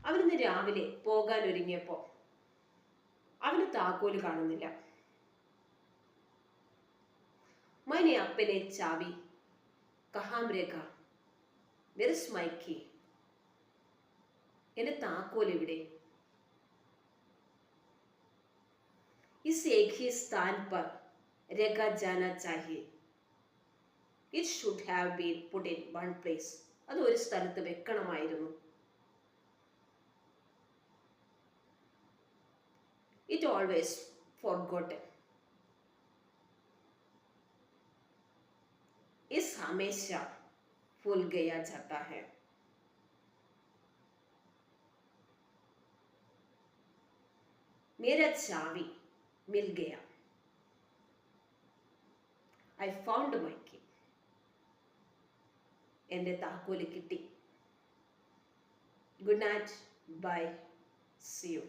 അവനിന്ന് രാവിലെ പോകാൻ ഒരുങ്ങിയപ്പോൾ അവന് താക്കോല് കാണുന്നില്ല. मैंने अपने चाबी कहाँ रखा? Where is my key? എന്റെ താക്കോൽ എവിടെ? इस एक ही स्थान पर रखा जाना चाहिए. It should have been put in one place. അത് ഒരു സ്ഥലത്ത് വെക്കണമായിരുന്നു. It always forgotten. इस हमेशा भूल गया जाता है. मेरा चाबी मिल गया. I found my key. എൻ്റെ താക്കോല് കിട്ടി. Good night. Bye. See you.